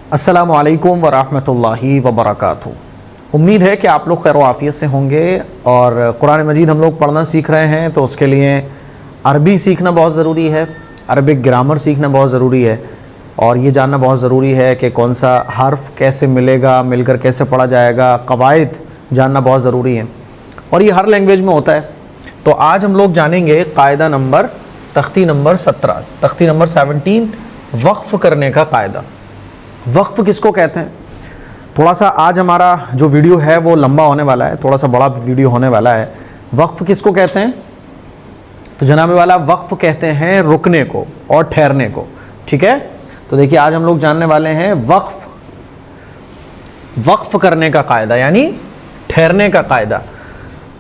अस्सलामु अलैकुम वरहमतुल्लाहि वबरकातुहू। उम्मीद है कि आप लोग खैर आफ़ियत से होंगे और कुरान मजीद हम लोग पढ़ना सीख रहे हैं, तो उसके लिए अरबी सीखना बहुत ज़रूरी है, अरबिक ग्रामर सीखना बहुत ज़रूरी है और ये जानना बहुत ज़रूरी है कि कौन सा हर्फ कैसे मिलेगा, मिलकर कैसे पढ़ा जाएगा, कवायद जानना बहुत ज़रूरी है और ये हर लैंग्वेज में होता है। तो आज हम लोग जानेंगे कायदा नंबर तख्ती नंबर 17, तख्ती नंबर 17, वक्फ़ करने का कायदा। वक्फ़ किसको कहते हैं? थोड़ा सा आज हमारा जो वीडियो है वो लंबा होने वाला है, थोड़ा सा बड़ा वीडियो होने वाला है। वक्फ़ किसको कहते हैं? तो जनाब वाला वक्फ़ कहते हैं रुकने को और ठहरने को। ठीक है, तो देखिए आज हम लोग जानने वाले हैं वक्फ़ करने का कायदा यानी ठहरने का कायदा।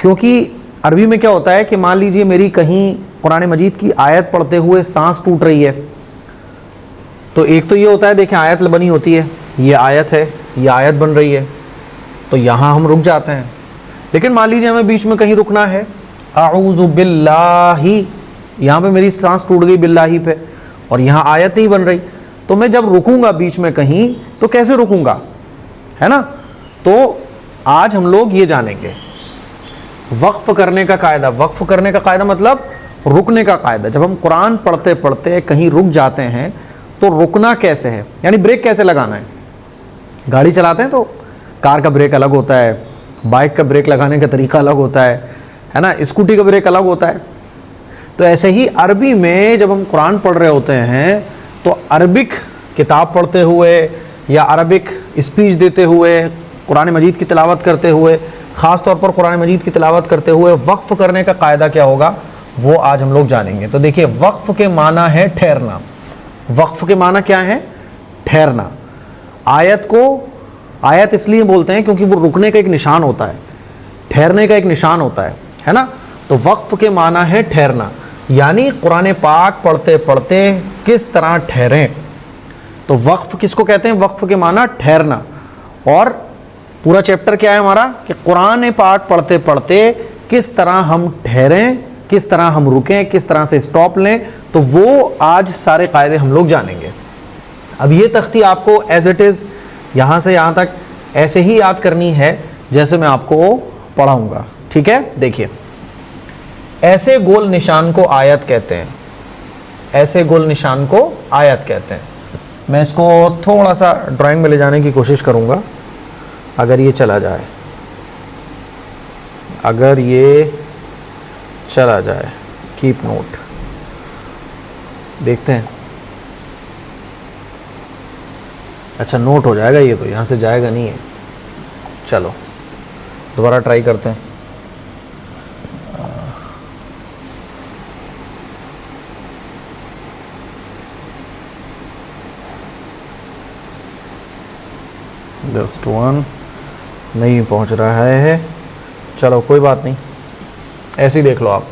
क्योंकि अरबी में क्या होता है कि मान लीजिए मेरी कहीं कुरान मजीद की आयत पढ़ते हुए सांस टूट रही है, तो एक तो ये होता है, देखिए आयत बनी होती है, ये आयत है, ये आयत बन रही है, तो यहाँ हम रुक जाते हैं। लेकिन मान लीजिए हमें बीच में कहीं रुकना है, आऊज़ु बिल्लाही, यहाँ पे मेरी सांस टूट गई बिल्लाही पे और यहाँ आयत नहीं बन रही, तो मैं जब रुकूंगा बीच में कहीं तो कैसे रुकूंगा, है ना? तो आज हम लोग ये जानेंगे वक्फ़ करने का कायदा। वक्फ़ करने का कायदा मतलब रुकने का कायदा। जब हम कुरान पढ़ते पढ़ते कहीं रुक जाते हैं तो रुकना कैसे है, यानी ब्रेक कैसे लगाना है। गाड़ी चलाते हैं तो कार का ब्रेक अलग होता है, बाइक का ब्रेक लगाने का तरीका अलग होता है ना, स्कूटी का ब्रेक अलग होता है। तो ऐसे ही अरबी में जब हम कुरान पढ़ रहे होते हैं तो अरबिक किताब पढ़ते हुए या अरबिक स्पीच देते हुए, कुरान मजीद की तिलावत करते हुए, ख़ास तौर पर कुरान मजीद की तिलावत करते हुए वक्फ़ करने का कायदा क्या होगा वो आज हम लोग जानेंगे। तो देखिए वक्फ़ के माना है ठहरना। वक्फ़ के माना क्या है? ठहरना। आयत को आयत इसलिए बोलते हैं क्योंकि वो रुकने का एक निशान होता है, ठहरने का एक निशान होता है ना। तो वक्फ़ के माना है ठहरना, यानी कुरान पाक पढ़ते पढ़ते किस तरह ठहरें। तो वक्फ़ किसको कहते हैं? वक्फ़ के माना ठहरना। और पूरा चैप्टर क्या है हमारा कि कुरान पाक पढ़ते पढ़ते किस तरह हम ठहरें, किस तरह हम रुकें, किस तरह से स्टॉप लें, तो वो आज सारे कायदे हम लोग जानेंगे। अब ये तख्ती आपको एज इट इज़ यहाँ से यहाँ तक ऐसे ही याद करनी है जैसे मैं आपको पढ़ाऊँगा। ठीक है, देखिए ऐसे गोल निशान को आयत कहते हैं, ऐसे गोल निशान को आयत कहते हैं। मैं इसको थोड़ा सा ड्राइंग में ले जाने की कोशिश करूँगा, अगर ये चला जाए, अगर ये चला जाए। कीप नोट, देखते हैं। अच्छा नोट हो जाएगा ये, तो यहाँ से जाएगा नहीं है। चलो दोबारा ट्राई करते हैं। जस्ट वन नहीं पहुँच रहा है, चलो कोई बात नहीं, ऐसे ही देख लो आप।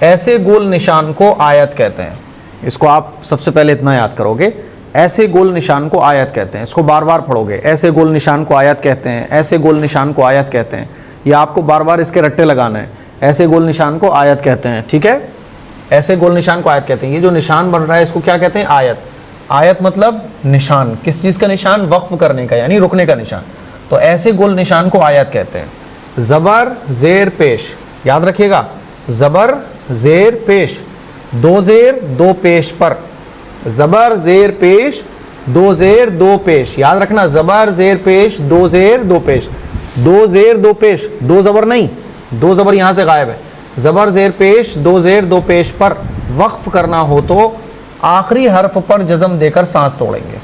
ऐसे गोल निशान को आयत कहते हैं। इसको आप सबसे पहले इतना याद करोगे, ऐसे गोल निशान को आयत कहते हैं। इसको बार बार पढ़ोगे, ऐसे गोल निशान को आयत कहते हैं, ऐसे गोल निशान को आयत कहते हैं। ये आपको बार बार इसके रट्टे लगाना है, ऐसे गोल निशान को आयत कहते हैं। ठीक है, ऐसे गोल निशान को आयत कहते हैं। ये जो निशान बन रहा है इसको क्या कहते हैं? आयत। आयत मतलब निशान, किस चीज़ का निशान? वक्फ़ करने का यानी रुकने का निशान। तो ऐसे गोल निशान को आयत कहते हैं। ज़बर ज़ेर पेश, याद रखिएगा, ज़बर ज़ेर पेश, दो ज़ेर दो पेश पर, ज़बर ज़ेर पेश, दो ज़ेर दो पेश, याद रखना, ज़बर ज़ेर पेश, दो ज़ेर दो पेश, दो ज़ेर दो पेश, दो ज़बर नहीं, दो ज़बर यहाँ से गायब है। ज़बर ज़ेर पेश, दो ज़ेर दो पेश पर वक्फ़ करना हो तो आखिरी हर्फ पर जज़म देकर सांस तोड़ेंगे।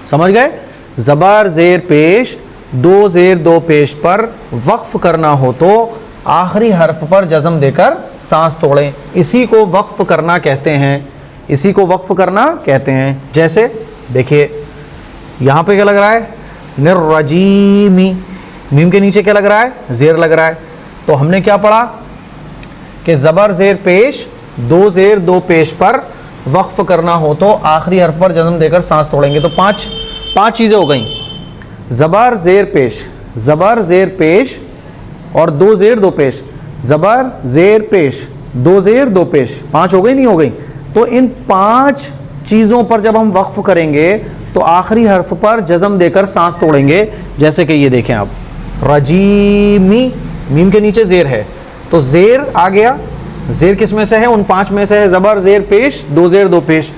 समझ गए? ज़बर ज़ेर पेश, दो ज़ेर दो पेश पर वक्फ़ करना हो तो आखिरी हर्फ पर जज़म देकर सांस तोड़ें। इसी को वक्फ़ करना कहते हैं, इसी को वक्फ़ करना कहते हैं। जैसे देखिए यहाँ पे क्या लग रहा है? निर्रजीमी, मीम के नीचे क्या लग रहा है? ज़ेर लग रहा है। तो हमने क्या पढ़ा कि ज़बर ज़ेर पेश, दो ज़ेर दो पेश पर वक्फ़ करना हो तो आखिरी हर्फ पर जज़म देकर सांस तोड़ेंगे। तो पांच चीज़ें हो गई, ज़बर ज़ेर पेश, ज़बर ज़ेर पेश और दो ज़ेर दो पेश, ज़बर ज़ेर पेश, दो ज़ेर दो पेश, पांच हो गई नहीं हो गई? तो इन पांच चीज़ों पर जब हम वक्फ़ करेंगे तो आखिरी हर्फ पर जज़म देकर सांस तोड़ेंगे। जैसे कि ये देखें आप, रजीमी, मीम के नीचे ज़ेर है तो ज़ेर आ गया। ज़ेर किस में से है? उन 5 में से है। ज़बर ज़ेर पेश, 2 ज़ेर 2 पेश।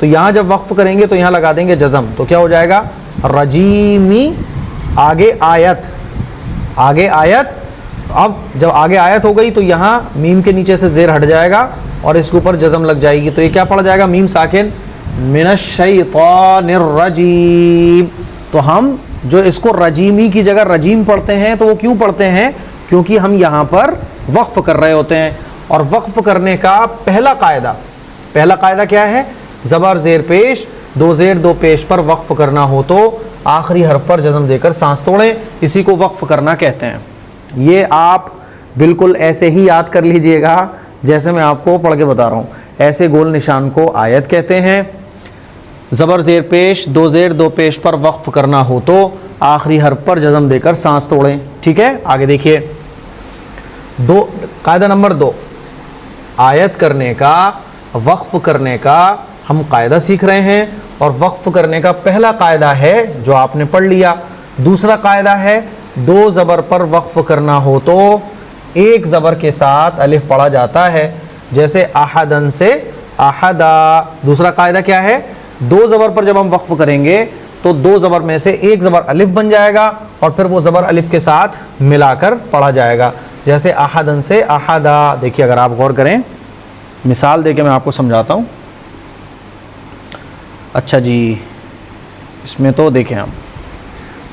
तो यहाँ जब वक्फ करेंगे तो यहाँ लगा देंगे जज़म, तो क्या हो जाएगा? रजीमी, आगे आयत, आगे आयत। तो अब जब आगे आयत हो गई तो यहाँ मीम के नीचे से ज़ेर हट जाएगा और इसके ऊपर जज़म लग जाएगी। तो ये क्या पड़ जाएगा? मीम साकिन, मिनश्शैतानिर रजीम। तो हम जो इसको रजीमी की जगह रजीम पढ़ते हैं, तो वो क्यों पढ़ते हैं? क्योंकि हम यहाँ पर वक्फ कर रहे होते हैं। और वक्फ करने का पहला कायदा क्या है? ज़बर ज़ेर पेश, 2 ज़ेर 2 पेश पर वक्फ करना हो तो आखिरी हर्फ पर जज़म देकर सांस तोड़ें। इसी को वक्फ करना कहते हैं। ये आप बिल्कुल ऐसे ही याद कर लीजिएगा जैसे मैं आपको पढ़ के बता रहा हूँ। ऐसे गोल निशान को आयत कहते हैं। ज़बर ज़ेर पेश, 2 ज़ेर 2 पेश पर वक्फ करना हो तो आखिरी हर्फ पर जज़म देकर सांस तोड़ें। ठीक है, आगे देखिए। कायदा नंबर 2, आयत करने का, वक्फ करने का हम कायदा सीख रहे हैं। और वक्फ करने का पहला कायदा है जो आपने पढ़ लिया। दूसरा कायदा है 2 ज़बर पर वक्फ करना हो तो 1 ज़बर के साथ अलिफ पढ़ा जाता है। जैसे अहदन से अहदा। दूसरा कायदा क्या है? 2 ज़बर पर जब हम वक्फ करेंगे तो 2 ज़बर में से 1 ज़बर अलिफ बन जाएगा और फिर वो ज़बर अलिफ के साथ मिलाकर पढ़ा जाएगा। जैसे अहदन से अहदा। देखिए, अगर आप गौर करें, मिसाल देके मैं आपको समझाता हूँ। अच्छा जी, इसमें तो देखें आप,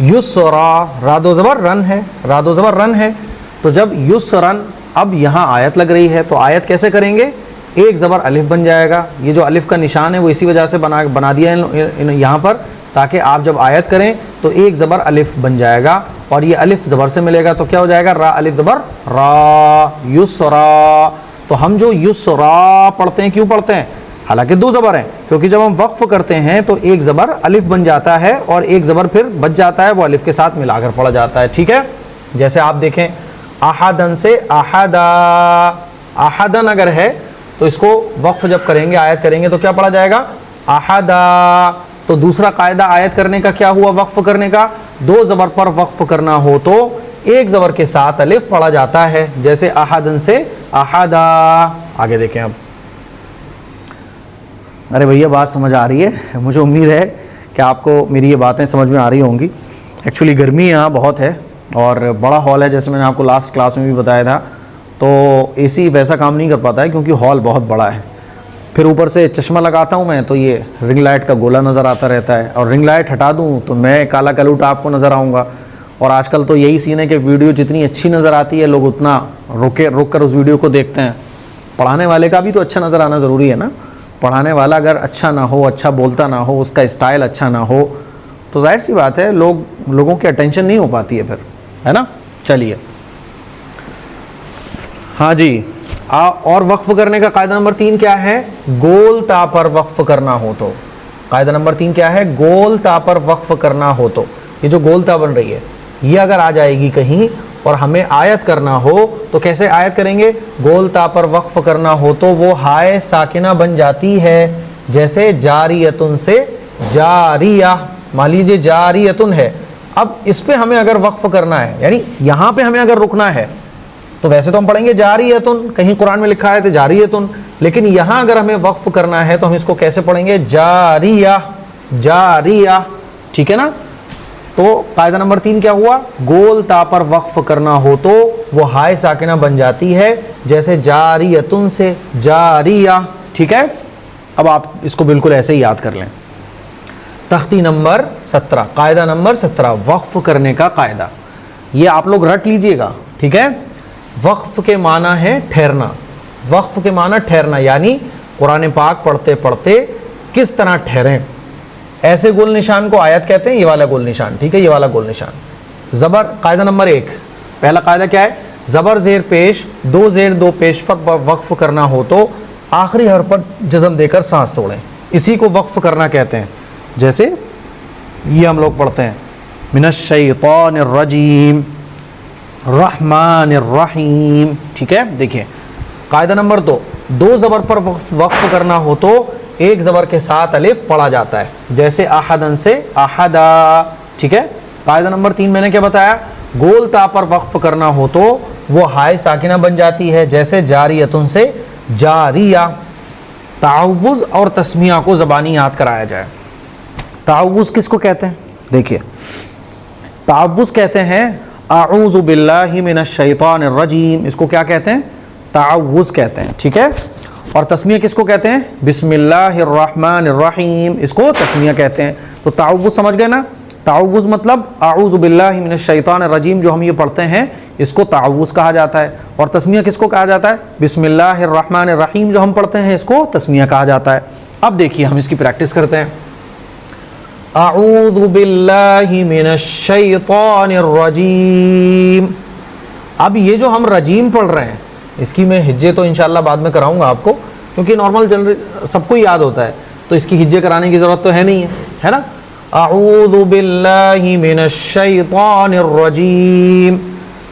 युसरा, रादो ज़बर रन है, रादो ज़बर रन है। तो जब युसरन, अब यहाँ आयत लग रही है तो आयत कैसे करेंगे? 1 ज़बर अलिफ बन जाएगा। ये जो अलिफ का निशान है वो इसी वजह से बना दिया है यहाँ पर, ताकि आप जब आयत करें तो 1 ज़बर अलिफ बन जाएगा और ये अलिफ ज़बर से मिलेगा तो क्या हो जाएगा? रा अलिफ ज़बर रा, युसरा। तो हम जो युसरा पढ़ते हैं, क्यों पढ़ते हैं? हालांकि 2 ज़बर हैं, क्योंकि जब हम वक्फ करते हैं तो 1 ज़बर अलिफ बन जाता है और 1 ज़बर फिर बच जाता है, वो अलिफ के साथ मिलाकर पढ़ा जाता है। ठीक है, जैसे आप देखें, अहदन से अहदा। अहदन अगर है तो इसको वक्फ जब करेंगे, आयत करेंगे तो क्या पढ़ा जाएगा? अहदा। तो दूसरा कायदा आयत करने का क्या हुआ? वक्फ करने का 2 ज़बर पर वक्फ करना हो तो 1 ज़बर के साथ अलिफ पढ़ा जाता है। जैसे अहदन से अहदा। आगे देखें अब। अरे भैया, बात समझ आ रही है? मुझे उम्मीद है कि आपको मेरी ये बातें समझ में आ रही होंगी। एक्चुअली गर्मी यहाँ बहुत है और बड़ा हॉल है, जैसे मैंने आपको लास्ट क्लास में भी बताया था। तो एसी वैसा काम नहीं कर पाता है क्योंकि हॉल बहुत बड़ा है। फिर ऊपर से चश्मा लगाता हूँ मैं तो ये रिंग लाइट का गोला नज़र आता रहता है, और रिंग लाइट हटा दूँ तो मैं काला कलूट आपको नज़र आऊँगा। और आजकल तो यही सीन है कि वीडियो जितनी अच्छी नज़र आती है, लोग उतना रुक कर उस वीडियो को देखते हैं। पढ़ाने वाले का भी तो अच्छा नज़र आना ज़रूरी है ना। पढ़ाने वाला अगर अच्छा ना हो, अच्छा बोलता ना हो, उसका स्टाइल अच्छा ना हो, तो जाहिर सी बात है लोगों की अटेंशन नहीं हो पाती है फिर, है ना। चलिए, हाँ जी। और वक्फ करने का कायदा नंबर 3 क्या है? गोल ता पर वक्फ करना हो तो। कायदा नंबर 3 क्या है? गोल ता पर वक्फ करना हो तो। ये जो गोल ता बन रही है, ये अगर आ जाएगी कहीं और हमें आयत करना हो तो कैसे आयत करेंगे? गोल ता पर वक्फ करना हो तो वो हाय साकिना बन जाती है। जैसे जारियतुन से जारिया। मान लीजिए जारियतुन है, अब इस पे हमें अगर वक्फ करना है, यानी यहाँ पे हमें अगर रुकना है, तो वैसे तो हम पढ़ेंगे जारियतुन, कहीं कुरान में लिखा है तो जारियतुन, लेकिन यहाँ अगर हमें वक्फ करना है तो हम इसको कैसे पढ़ेंगे? जारिया, जारिया। ठीक है ना। तो कायदा नंबर 3 क्या हुआ? गोल ता पर वक्फ करना हो तो वो हाय साकिना बन जाती है। जैसे जारियतुन से जारिया। ठीक है, अब आप इसको बिल्कुल ऐसे ही याद कर लें। तख्ती नंबर 17, कायदा नंबर 17, वक्फ करने का कायदा। ये आप लोग रट लीजिएगा। ठीक है, वक्फ के माना है ठहरना। वक्फ के माना ठहरना, यानी कुरान पाक पढ़ते पढ़ते किस तरह ठहरें। ऐसे गोल निशान को आयत कहते हैं, ये वाला गोल निशान। ठीक है, ये वाला गोल निशान। ज़बर, कायदा नंबर 1, पहला कायदा क्या है? ज़बर ज़ेर पेश, 2 ज़ेर 2 पेश पर वक्फ करना हो तो आखिरी हर्फ पर जज़म देकर सांस तोड़ें। इसी को वक्फ करना कहते हैं। जैसे ये हम लोग पढ़ते हैं, मिनश्शैतानिर रजीम, रहमानिर रहीम। ठीक है, देखिए कायदा नंबर 2, 2 ज़बर पर वक्फ करना हो तो एक ज़बर के साथ अलिफ पढ़ा जाता है, जैसे अहदन से अहदा। ठीक है। कायदा नंबर 3 मैंने क्या बताया, गोल ता पर वक्फ करना हो तो वो हाय साकिना बन जाती है, जैसे जारियतुन से जारिया। ताउवुज़ और तस्मिया को ज़बानी याद कराया जाए। ताउवुज़ किसको कहते हैं, देखिए ताउवुज़ कहते हैं अऊज़ु बिल्लाहि मिनश शैतानिर रजीम, इसको क्या कहते हैं, ताउवुज़ कहते हैं। ठीक है। और तस्मिया किसको कहते हैं, बिस्मिल्लाहिर रहमानिर रहीम, इसको तस्मिया कहते हैं। तो ताउवुज़ समझ गए ना, ताउवुज़ मतलब अऊज़ु बिल्लाहि मिनश शैतानिर रजीम जो हम ये पढ़ते हैं इसको ताउवुज़ कहा जाता है। और तस्मिया किसको कहा जाता है, बिस्मिल्लाहिर रहमानिर रहीम जो हम पढ़ते हैं इसको तस्मिया कहा जाता है। अब देखिए हम इसकी प्रैक्टिस करते हैं। अऊज़ु बिल्लाहि मिनश शैतानिर रजीम। अब ये जो हम रजीम पढ़ रहे हैं इसकी मैं हिज्जे तो इंशाल्लाह बाद में कराऊंगा आपको, क्योंकि नॉर्मल जनरल सबको याद होता है तो इसकी हिज्जे कराने की ज़रूरत तो है नहीं है ना। अऊज़ु बिल्लाहि मिनश शैतानिर रजीम।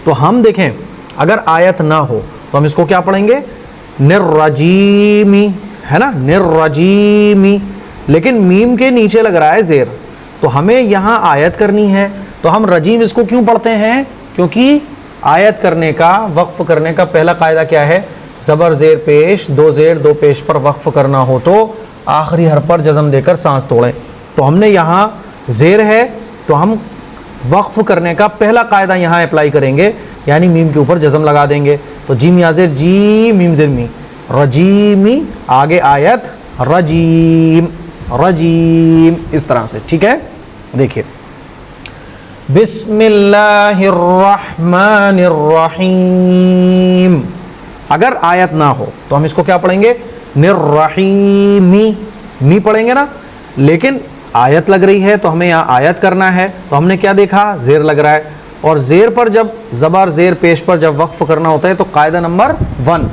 तो हम देखें अगर आयत ना हो तो हम इसको क्या पढ़ेंगे, निर्रजीमी, है ना, निर्रजीमी। लेकिन मीम के नीचे लग रहा है ज़ेर, तो हमें यहाँ आयत करनी है। तो हम रजीम इसको क्यों पढ़ते हैं, क्योंकि आयत करने का, वक्फ करने का पहला कायदा क्या है, ज़बर ज़ेर पेश, दो ज़ेर दो पेश पर वक्फ करना हो तो आखिरी हर्फ पर जज़म देकर सांस तोड़ें। तो हमने यहाँ ज़ेर है तो हम वक्फ करने का पहला कायदा यहाँ अप्लाई करेंगे, यानी मीम के ऊपर जज़म लगा देंगे। तो जीम या ज़ेर जी, मीम ज़ेर मी, रजीमी, आगे आयत रजीम, रजीम, इस तरह से। ठीक है। देखिए बिस्मिल्लाहिर्रहमानिर्रहीम। अगर आयत ना हो तो हम इसको क्या पढ़ेंगे, निर्रहीमी, मी पढ़ेंगे ना। लेकिन आयत लग रही है तो हमें यहाँ आयत करना है, तो हमने क्या देखा, ज़ेर लग रहा है। और ज़ेर पर जब ज़बर ज़ेर पेश पर जब वक्फ करना होता है तो कायदा नंबर 1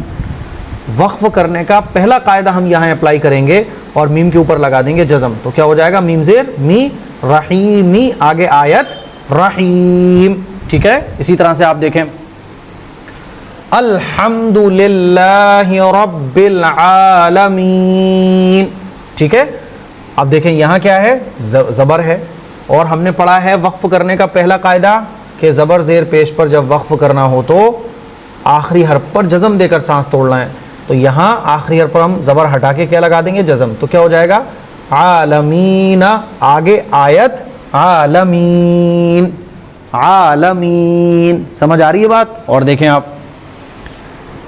वक्फ करने का पहला कायदा हम यहाँ अप्लाई करेंगे और मीम के ऊपर लगा देंगे जज़म। तो क्या हो जाएगा, मीम ज़ेर मी, रहीमी, आगे आयत रहीम। ठीक है। इसी तरह से आप देखें अल्हम्दुलिल्लाहि रब्बिल आलमीन। ठीक है। अब देखें यहाँ क्या है, ज़बर है और हमने पढ़ा है वक्फ करने का पहला कायदा कि ज़बर ज़ेर पेश पर जब वक्फ करना हो तो आखिरी हर्फ पर जज़म देकर सांस तोड़ना है। तो यहाँ आखिरी हर्फ पर हम ज़बर हटा के क्या लगा देंगे, जज़म। तो क्या हो जाएगा, आलमीन, आगे आयत आलमीन, आलमीन। समझ आ रही है बात। और देखें आप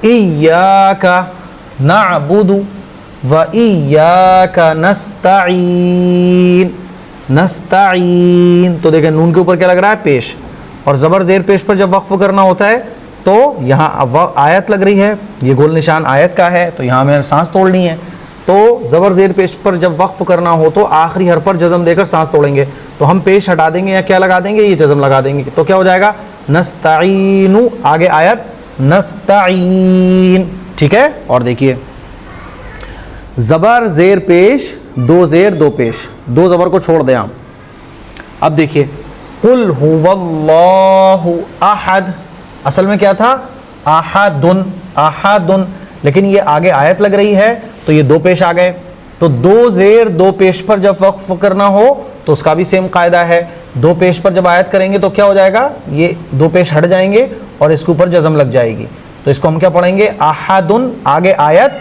इय्याका नअबुदु व इय्याका नस्तईन, नस्तईन। तो देखें नून के ऊपर क्या लग रहा है, पेश। और ज़बर ज़ेर पेश पर जब वक्फ करना होता है तो यहाँ आयत लग रही है, ये गोल निशान आयत का है, तो यहाँ हमें सांस तोड़नी है। तो ज़बर ज़ेर पेश पर जब वक्फ करना हो तो आखिरी हर्फ पर जज़म देकर सांस तोड़ेंगे। तो हम पेश हटा देंगे या क्या लगा देंगे, ये जज़म लगा देंगे। तो क्या हो जाएगा, नस्तईनु, आगे आयत नस्तईन। ठीक है। और देखिए ज़बर ज़ेर पेश, दो ज़ेर दो पेश, दो ज़बर को छोड़ दें आप। अब देखिए कुल हुवल्लाहु अहद, असल में क्या था, अहदुन, अहदुन। लेकिन ये आगे आयत लग रही है तो ये दो पेश आ गए। तो दो ज़ेर दो पेश पर जब वक्फ करना हो तो उसका भी सेम कायदा है। दो पेश पर जब आयत करेंगे तो क्या हो जाएगा, ये दो पेश हट जाएंगे और इसके ऊपर जज़म लग जाएगी। तो इसको हम क्या पढ़ेंगे, अहदुन, आगे आयत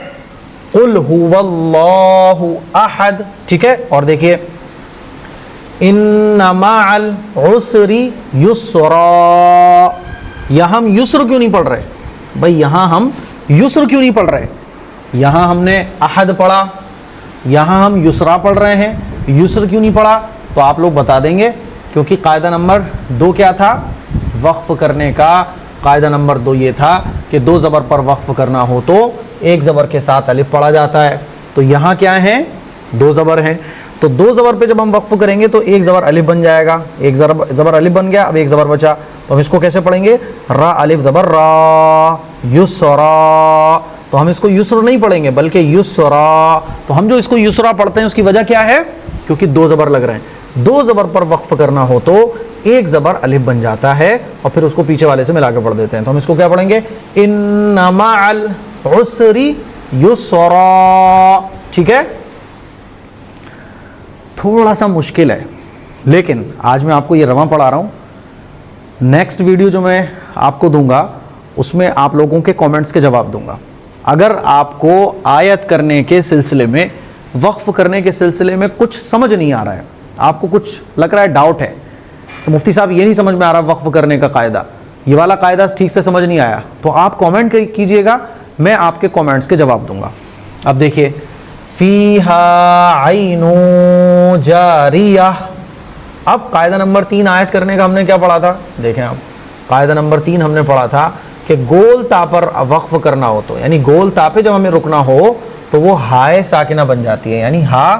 कुल हुवल्लाहु अहद। ठीक है। और देखिए इन्ना मअल उसरी युस्रा, यहाँ हम युस्र क्यों नहीं पढ़ रहे भाई, यहाँ हम युस्र क्यों नहीं पढ़ रहे, यहाँ हमने अहद पढ़ा, यहाँ हम युसरा पढ़ रहे हैं, युस्र क्यों नहीं पढ़ा। तो आप लोग बता देंगे, क्योंकि कायदा नंबर 2 क्या था, वक्फ करने का कायदा नंबर 2 ये था कि दो ज़बर पर वक्फ करना हो तो एक ज़बर के साथ अलिफ पढ़ा जाता है। तो यहाँ क्या है, दो ज़बर हैं, तो दो ज़बर पे जब हम वक्फ करेंगे तो एक ज़बर अलिफ बन जाएगा, एक ज़बर अलिफ बन गया, अब एक ज़बर बचा। तो हम इसको कैसे पढ़ेंगे, रा अलिफ ज़बर रा, युसरा। तो हम इसको युस्र नहीं पढ़ेंगे बल्कि युसरा। तो हम जो इसको युसरा पढ़ते हैं उसकी वजह क्या है, क्योंकि दो ज़बर लग रहे हैं। दो ज़बर पर वक्फ करना हो तो एक ज़बर अलिफ बन जाता है और फिर उसको पीछे वाले से मिला के पढ़ देते हैं। तो हम इसको क्या पढ़ेंगे, इन्ना मअल उसरी युसरा। ठीक है। थोड़ा सा मुश्किल है, लेकिन आज मैं आपको ये रवां पढ़ा रहा हूँ। नेक्स्ट वीडियो जो मैं आपको दूंगा उसमें आप लोगों के कमेंट्स के जवाब दूंगा। अगर आपको आयत करने के सिलसिले में, वक्फ करने के सिलसिले में कुछ समझ नहीं आ रहा है, आपको कुछ लग रहा है, डाउट है, तो मुफ्ती साहब ये नहीं समझ में आ रहा वक्फ करने का कायदा, ये वाला कायदा ठीक से समझ नहीं आया, तो आप कमेंट कीजिएगा, मैं आपके कमेंट्स के जवाब दूंगा। अब देखिए, फीहा आइनु जारिया। अब कायदा नंबर 3 आयत करने का हमने क्या पढ़ा था, देखें आप, कायदा नंबर 3 हमने पढ़ा था कि गोल ता पर वक्फ करना हो तो, यानी गोल ता पे जब हमें रुकना हो तो वो हाय साकिना बन जाती है, यानी हा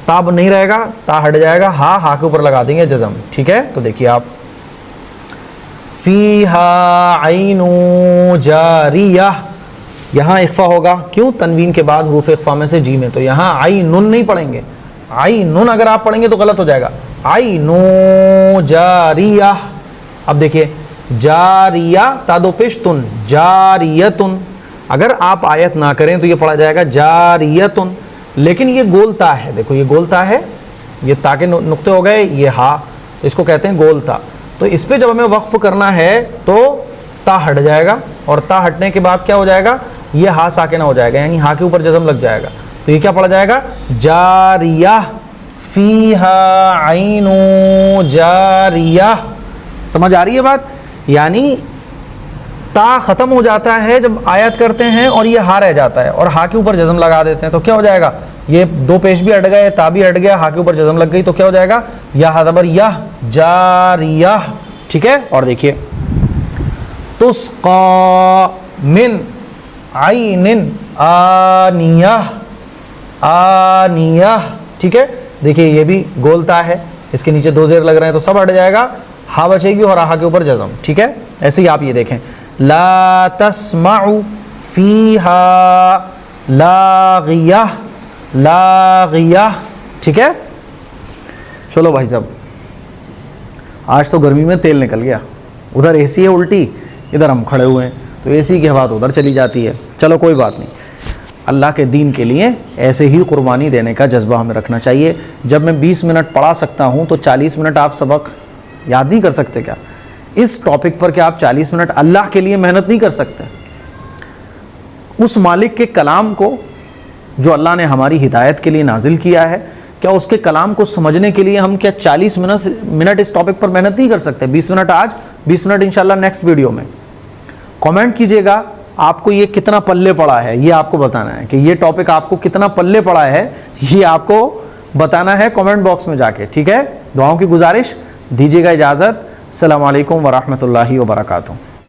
ताब नहीं रहेगा, ता हट जाएगा, हा के ऊपर लगा देंगे जज़म। ठीक है, तो देखिए आप, फीहा आइनु जारिया, यहाँ इख्फा होगा, क्यों, तनवीन के बाद हुरूफ इख्फा में से जी में, तो यहाँ आई नुन नहीं पढ़ेंगे, आई नुन अगर आप पढ़ेंगे तो गलत हो जाएगा, आई नो जारिया। अब देखिए, जारिया तादो पेशतुन, जारियतुन, अगर आप आयत ना करें तो ये पढ़ा जाएगा जारियतुन, लेकिन ये गोलता है, देखो ये गोलता है, ये ता के नुक्ते हो गए, ये हा, इसको कहते हैं गोलता। तो इस पे जब हमें वक्फ करना है तो ता हट जाएगा, और ता हटने के बाद क्या हो जाएगा, ये हा साकिना हो जाएगा, यानी हा के ऊपर जज़म लग जाएगा, तो ये क्या पढ़ा जाएगा, जारिया, फीहा आइनु जारिया। समझ आ रही है बात, यानी ता ख़त्म हो जाता है जब आयत करते हैं और ये हा रह जाता है, और हा के ऊपर जज़म लगा देते हैं, तो क्या हो जाएगा, ये दो पेश भी हट गए, ता भी हट गया, हा के ऊपर जज़म लग गई, तो क्या हो जाएगा, या ज़बर यह, जारिया। ठीक है, और देखिए, तुस्क़ा मिन आइनिन आनिया, आनिया। ठीक है, देखिए ये भी गोलता है, इसके नीचे दो ज़ेर लग रहे हैं, तो सब हट जाएगा, हा बचेगी और हा के ऊपर जज़म। ठीक है, ऐसे ही आप ये देखें, ला तस्माउ फीहा लागिया, लागिया। ठीक है, चलो भाई साहब, आज तो गर्मी में तेल निकल गया, उधर एसी है उल्टी, इधर हम खड़े हुए हैं, तो एसी की हवा तो उधर चली जाती है। चलो कोई बात नहीं, अल्लाह के दीन के लिए ऐसे ही कुर्बानी देने का जज्बा हमें रखना चाहिए। जब मैं 20 मिनट पढ़ा सकता हूँ तो 40 मिनट आप सबक याद नहीं कर सकते क्या? इस टॉपिक पर क्या आप 40 मिनट अल्लाह के लिए मेहनत नहीं कर सकते? उस मालिक के कलाम को जो अल्लाह ने हमारी हिदायत के लिए नाजिल किया है, क्या उसके कलाम को समझने के लिए हम क्या 40 मिनट इस टॉपिक पर मेहनत नहीं कर सकते? 20 मिनट आज, 20 मिनट इंशाल्लाह नेक्स्ट वीडियो में। कमेंट कीजिएगा आपको ये कितना पल्ले पड़ा है, ये आपको बताना है कि ये टॉपिक आपको कितना पल्ले पड़ा है, ये आपको बताना है कमेंट बॉक्स में जाके। ठीक है, दुआओं की गुजारिश, दीजिएगा इजाज़त। अस्सलामु अलैकुम वरहमतुल्लाहि वबरकातुहू।